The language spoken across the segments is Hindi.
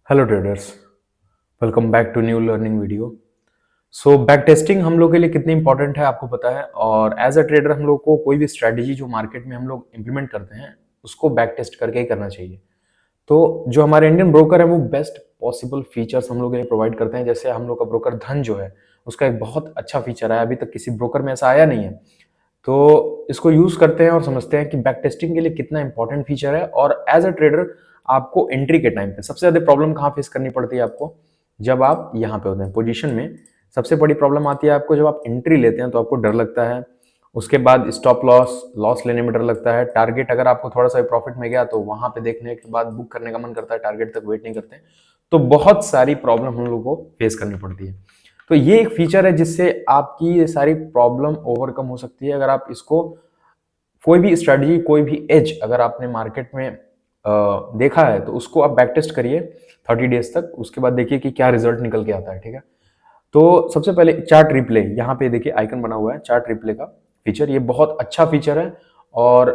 Hello traders, welcome back to new learning video. So back testing हम लोग के लिए कितनी इंपॉर्टेंट है आपको पता है। और एज अ ट्रेडर हम लोग को कोई भी स्ट्रैटेजी जो मार्केट में हम लोग इंप्लीमेंट करते हैं उसको बैक टेस्ट करके ही करना चाहिए। तो जो हमारे इंडियन ब्रोकर है वो बेस्ट पॉसिबल फीचर्स हम लोग के लिए प्रोवाइड करते हैं। जैसे हम लोग का ब्रोकर धन जो है उसका एक बहुत अच्छा फीचर है, अभी तक किसी ब्रोकर में ऐसा आया नहीं है। तो इसको यूज करते हैं और समझते हैं कि बैक टेस्टिंग के लिए कितना इंपॉर्टेंट फीचर है। और एज अ ट्रेडर आपको एंट्री के टाइम पे सबसे ज्यादा प्रॉब्लम कहाँ फेस करनी पड़ती है आपको, जब आप यहाँ पे होते हैं पोजीशन में। सबसे बड़ी प्रॉब्लम आती है आपको जब आप एंट्री लेते हैं तो आपको डर लगता है। उसके बाद स्टॉप लॉस लॉस लेने में डर लगता है। टारगेट अगर आपको थोड़ा सा प्रॉफिट में गया तो वहां पे देखने के बाद बुक करने का मन करता है, टारगेट तक वेट नहीं करते। तो बहुत सारी प्रॉब्लम हम लोग को फेस करनी पड़ती है। तो ये एक फीचर है जिससे आपकी ये सारी प्रॉब्लम ओवरकम हो सकती है अगर आप इसको कोई भी स्ट्रेटजी कोई भी एज अगर आपने मार्केट में देखा है तो उसको आप बैक टेस्ट करिए 30 डेज तक। उसके बाद देखिए कि क्या रिजल्ट निकल के आता है। ठीक है, तो सबसे पहले चार्ट रिप्ले, यहाँ पे देखिए आइकन बना हुआ है चार्ट रिप्ले का फीचर, ये बहुत अच्छा फीचर है। और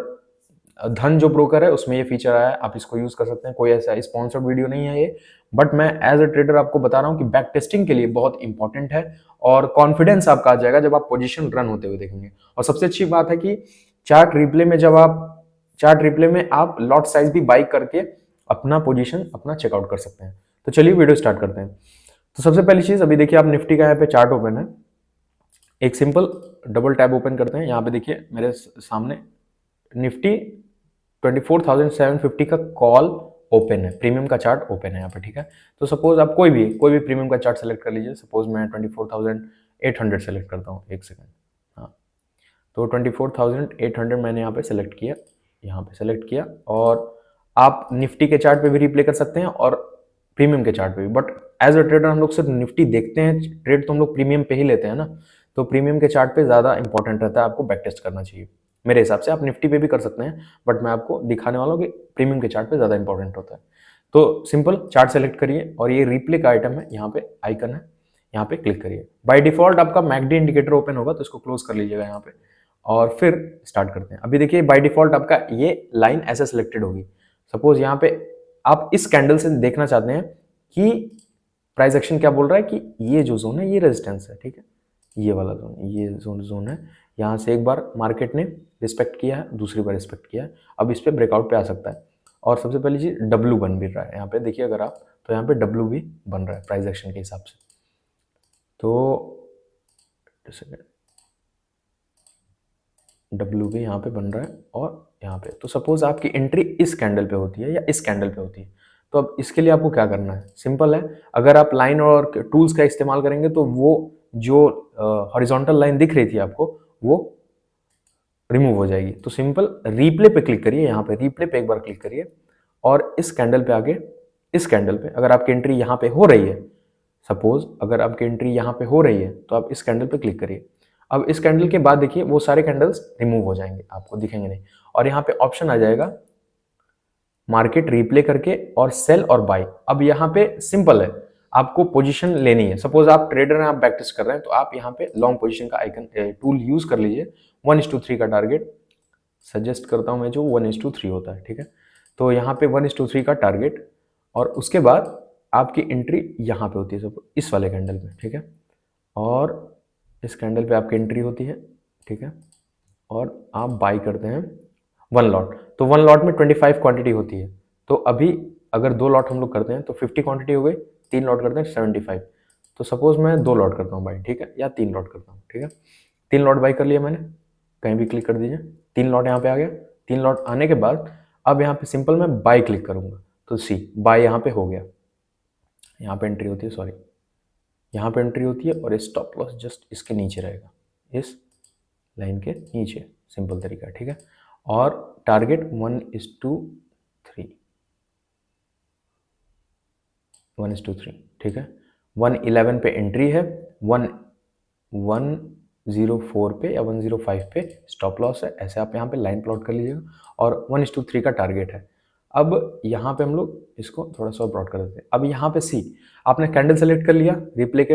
धन जो ब्रोकर है उसमें ये फीचर आया है, आप इसको यूज कर सकते हैं। कोई ऐसा स्पॉन्सर्ड वीडियो नहीं है ये, बट मैं एज अ ट्रेडर आपको बता रहा हूँ कि बैक टेस्टिंग के लिए बहुत इंपॉर्टेंट है। और कॉन्फिडेंस आपका आ जाएगा जब आप पोजीशन रन होते हुए देखेंगे। और सबसे अच्छी बात है कि चार्ट रिप्ले में आप लॉट साइज भी बाई करके अपना पोजीशन अपना चेकआउट कर सकते हैं। तो चलिए वीडियो स्टार्ट करते हैं। तो सबसे पहली चीज, अभी देखिए आप निफ्टी का यहाँ पे चार्ट ओपन है। एक सिंपल डबल टैब ओपन करते हैं। यहाँ पे देखिए मेरे सामने निफ्टी 24,750 का कॉल ओपन है, प्रीमियम का चार्ट ओपन है यहाँ पे। ठीक है, तो सपोज आप कोई भी प्रीमियम का चार्ट सेलेक्ट कर लीजिए। सपोज मैं 24,800 सेलेक्ट करता हूँ, एक सेकंड। हाँ, तो 24,800 मैंने यहाँ पे सेलेक्ट किया, यहाँ पे सेलेक्ट किया। और आप निफ्टी के चार्ट पे भी रिप्ले कर सकते हैं और प्रीमियम के चार्ट पे भी। बट एज अ ट्रेडर हम लोग सिर्फ निफ्टी देखते हैं, ट्रेड तो हम लोग प्रीमियम पे ही लेते हैं ना। तो प्रीमियम के चार्ट पे ज़्यादा इंपॉर्टेंट रहता है, आपको बैक टेस्ट करना चाहिए। मेरे हिसाब से आप निफ्टी पे भी कर सकते हैं, बट मैं आपको दिखाने वाला हूँ कि प्रीमियम के चार्ट पे ज़्यादा इंपॉर्टेंट होता है। तो सिंपल चार्ट सेलेक्ट करिए और ये रिप्ले का आइटम है, यहाँ पे आइकन है, यहाँ पे क्लिक करिए। बाय डिफॉल्ट आपका मैकडी इंडिकेटर ओपन होगा तो इसको क्लोज कर लीजिएगा यहाँ पे। और फिर स्टार्ट करते हैं। अभी देखिए बाय डिफॉल्ट आपका ये लाइन ऐसे सिलेक्टेड होगी। सपोज यहाँ पे आप इस कैंडल से देखना चाहते हैं कि प्राइस एक्शन क्या बोल रहा है, कि ये जो जोन है ये रेजिस्टेंस है। ठीक है, ये वाला जोन, ये जोन है। यहाँ से एक बार मार्केट ने रिस्पेक्ट किया है, दूसरी बार रिस्पेक्ट किया है, अब इस पे ब्रेकआउट पे आ सकता है। और सबसे पहली चीज डब्ल्यू बन भी रहा है यहाँ पे, देखिए अगर आप, तो यहाँ पे डब्ल्यू भी बन रहा है प्राइस एक्शन के हिसाब से। तो डब्ल्यू भी यहाँ पे बन रहा है और यहाँ पे। तो सपोज आपकी एंट्री इस कैंडल पे होती है या इस कैंडल पे होती है, तो अब इसके लिए आपको क्या करना है, सिंपल है। अगर आप लाइन और टूल्स का इस्तेमाल करेंगे तो वो जो हॉरिजॉन्टल लाइन दिख रही थी आपको वो रिमूव हो जाएगी। तो सिंपल रिप्ले पे क्लिक करिए, यहाँ पे रिप्ले पे एक बार क्लिक करिए और इस कैंडल पे आगे, इस कैंडल पे अगर आपकी एंट्री यहाँ पे हो रही है, सपोज अगर आपकी एंट्री यहाँ पे हो रही है तो आप इस कैंडल पे क्लिक करिए। अब इस कैंडल के बाद देखिए वो सारे कैंडल्स रिमूव हो जाएंगे, आपको दिखेंगे नहीं। और यहाँ पे ऑप्शन आ जाएगा मार्केट रिप्ले करके और सेल और बाय। अब यहाँ पे सिंपल है, आपको पोजीशन लेनी है। सपोज आप ट्रेडर हैं, आप बैक टेस्ट कर रहे हैं, तो आप यहाँ पे लॉन्ग पोजीशन का आइकन टूल यूज कर लीजिए। 1:3 का टारगेट सजेस्ट करता हूँ मैं, जो 1:3 होता है। ठीक है, तो यहाँ पे 1:3 का टारगेट और उसके बाद आपकी एंट्री यहाँ पे होती है, सब इस वाले कैंडल में। ठीक है, और इस कैंडल पे आपकी एंट्री होती है। ठीक है, और आप बाई करते हैं 1 लॉट। तो 1 लॉट में 25 क्वांटिटी होती है। तो अभी अगर 2 लॉट हम लोग करते हैं तो 50 क्वांटिटी हो गई, 3 लॉट करते हैं 75। तो सपोज मैं 2 लॉट करता हूँ बाई, ठीक है, या 3 लॉट करता हूँ। ठीक है, 3 लॉट बाई कर लिया मैंने, कहीं भी क्लिक कर दीजिए, 3 लॉट यहाँ पे आ गया। 3 लॉट आने के बाद अब यहाँ पे सिंपल मैं बाई क्लिक करूंगा तो सी बाई यहाँ पे हो गया। यहाँ पे एंट्री होती है, सॉरी, यहाँ पे एंट्री होती है और स्टॉप लॉस जस्ट इसके नीचे रहेगा, इस लाइन के नीचे। सिंपल तरीका है। ठीक है, और टारगेट 1:3, 1:3। ठीक है, 111 पे एंट्री है, 104 पे या 105 पे स्टॉप लॉस है। ऐसे आप यहाँ पे लाइन प्लॉट कर लीजिएगा और 1:3 का टारगेट है। अब यहाँ पे हम लोग इसको थोड़ा सा ब्रॉड कर देते हैं। अब यहाँ पे सी, आपने कैंडल सेलेक्ट कर लिया, रिप्ले के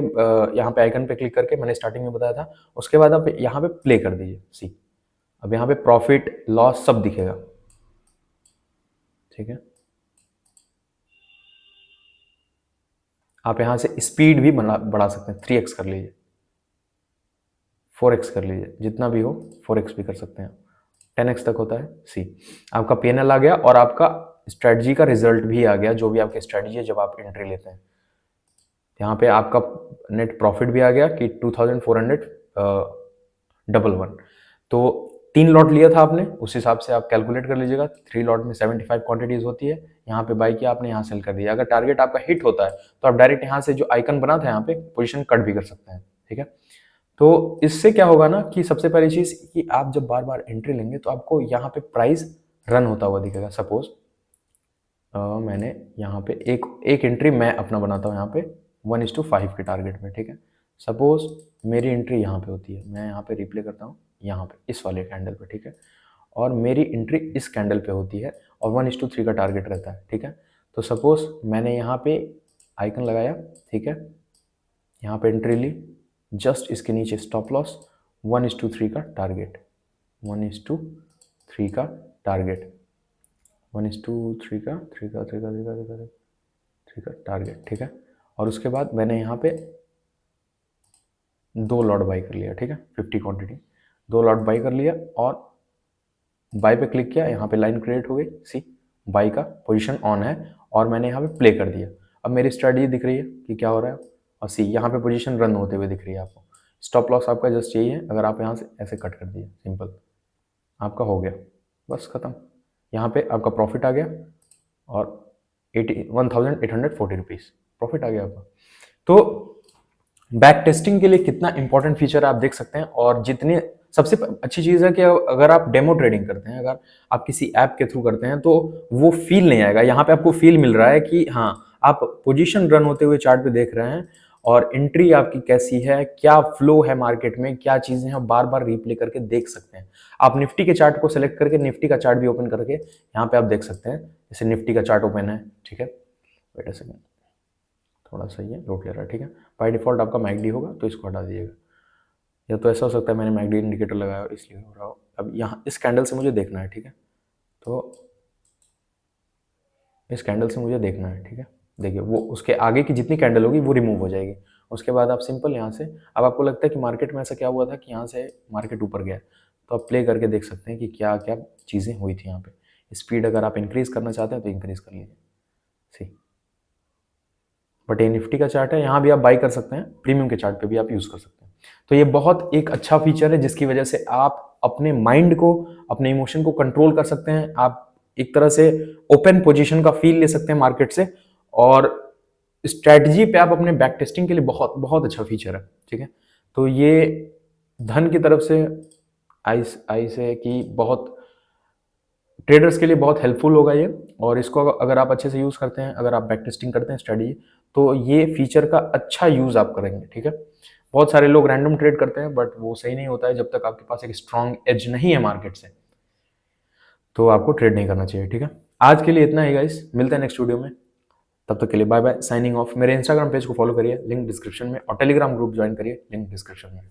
यहाँ पे आइकन पे क्लिक करके, मैंने स्टार्टिंग में बताया था। उसके बाद आप यहाँ पे प्ले कर दीजिए सी। अब यहाँ पे प्रॉफिट लॉस सब दिखेगा। ठीक है, आप यहाँ से स्पीड भी बढ़ा सकते हैं, 3x कर लीजिए, 4x कर लीजिए, जितना भी हो 4x भी कर सकते हैं, 10x तक होता है। सी, आपका PNL आ गया और आपका स्ट्रेटजी का रिजल्ट भी आ गया, जो भी आपकी स्ट्रेटजी है जब आप एंट्री लेते हैं। यहाँ पे आपका नेट प्रॉफिट भी आ गया कि 2400 तो 3 लॉट लिया था आपने, उस हिसाब से आप कैलकुलेट कर लीजिएगा। 3 लॉट में 75 क्वांटिटीज होती है। यहाँ पे बाई किया आपने, यहाँ सेल कर दिया। अगर टारगेट आपका हिट होता है तो आप डायरेक्ट यहाँ से जो आइकन बना था यहाँ पे पोजीशन कट भी कर सकते हैं, ठीक है। तो इससे क्या होगा ना कि सबसे पहली चीज कि आप जब बार बार एंट्री लेंगे तो आपको यहाँ पे प्राइस रन होता हुआ दिखेगा। सपोज मैंने यहाँ पे एक एंट्री मैं अपना बनाता हूँ यहाँ पे 1:5 के टारगेट में, ठीक है। सपोज मेरी एंट्री यहाँ पे होती है, मैं यहाँ पे रिप्ले करता हूँ यहाँ पे इस वाले कैंडल पे, ठीक है। और मेरी एंट्री इस कैंडल पे होती है और 1:3 का टारगेट रहता है, ठीक है। तो सपोज मैंने यहाँ पे आइकन लगाया, ठीक है, यहाँ पे एंट्री ली, जस्ट इसके नीचे स्टॉप लॉस, 1:3 का टारगेट, 1:3 का टारगेट, 1:3 का टारगेट, ठीक है। और उसके बाद मैंने यहाँ पे 2 लॉट बाई कर लिया, ठीक है, 50 क्वांटिटी, 2 लॉट बाई कर लिया और बाई पे क्लिक किया, यहाँ पे लाइन क्रिएट हो गई। सी, बाई का पोजीशन ऑन है और मैंने यहाँ पे प्ले कर दिया। अब मेरी स्ट्रेटजी दिख रही है कि क्या हो रहा है, और सी यहाँ पे पोजीशन रन होते हुए दिख रही है आपको। स्टॉप लॉस आपका जस्ट यही है, अगर आप यहाँ से ऐसे कट कर दिए, सिंपल, आपका हो गया, बस खत्म। यहाँ पे आपका प्रॉफिट आ गया और 1840 रुपीज़ प्रॉफिट आ गया आपका। तो बैक टेस्टिंग के लिए कितना इंपॉर्टेंट फीचर है आप देख सकते हैं। और जितने सबसे अच्छी चीज़ है कि अगर आप डेमो ट्रेडिंग करते हैं, अगर आप किसी ऐप के थ्रू करते हैं तो वो फील नहीं आएगा। यहाँ पे आपको फील मिल रहा है कि हाँ, आप पोजीशन रन होते हुए चार्ट पे देख रहे हैं और एंट्री आपकी कैसी है, क्या फ्लो है मार्केट में, क्या चीज़ें हैं, बार बार रिप्ले करके देख सकते हैं। आप निफ्टी के चार्ट को सेलेक्ट करके निफ्टी का चार्ट भी ओपन करके यहाँ पे आप देख सकते हैं। जैसे निफ्टी का चार्ट ओपन है, ठीक है, वेट अ सेकेंड, थोड़ा सा ये लोड ले रहा है, ठीक है। बाय डिफॉल्ट आपका मैकडी होगा तो इसको हटा दीजिएगा, या तो ऐसा हो सकता है मैंने मैकडी इंडिकेटर लगाया हो इसलिए हो रहा हो। अब यहाँ इस कैंडल से मुझे देखना है, ठीक है, तो इस कैंडल से मुझे देखना है, ठीक है। देखिए वो उसके आगे की जितनी कैंडल होगी वो रिमूव हो जाएगी। उसके बाद आप सिंपल यहाँ से, अब आपको लगता है कि मार्केट में ऐसा क्या हुआ था कि यहाँ से मार्केट ऊपर गया, तो आप प्ले करके देख सकते हैं कि क्या क्या चीज़ें हुई थी यहाँ पे। स्पीड अगर आप इंक्रीज़ करना चाहते हैं तो इंक्रीज़ कर लीजिए, सी। बट ये निफ्टी का चार्ट है, यहाँ भी आप बाई कर सकते हैं, प्रीमियम के चार्ट पे भी आप यूज़ कर सकते हैं। तो ये बहुत एक अच्छा फीचर है जिसकी वजह से आप अपने माइंड को, अपने इमोशन को कंट्रोल कर सकते हैं। आप एक तरह से ओपन पोजीशन का फील ले सकते हैं मार्केट से, और स्ट्रैटेजी पे आप अपने बैक टेस्टिंग के लिए बहुत बहुत अच्छा फीचर है, ठीक है। तो ये धन की तरफ से आई से कि बहुत ट्रेडर्स के लिए बहुत हेल्पफुल होगा ये। और इसको अगर आप अच्छे से यूज़ करते हैं, अगर आप बैक टेस्टिंग करते हैं स्टडी, तो ये फीचर का अच्छा यूज़ आप करेंगे, ठीक है। बहुत सारे लोग रैंडम ट्रेड करते हैं बट वो सही नहीं होता है जब तक आपके पास एक स्ट्रॉन्ग एज नहीं है मार्केट से, तो आपको ट्रेड नहीं करना चाहिए, ठीक है। आज के लिए इतना ही गाइस, मिलते हैं नेक्स्ट वीडियो में, तब तक के लिए बाय बाय, साइनिंग ऑफ। मेरे इंस्टाग्राम पेज को फॉलो करिए, लिंक डिस्क्रिप्शन में, और टेलीग्राम ग्रुप ज्वाइन करिए, लिंक डिस्क्रिप्शन में।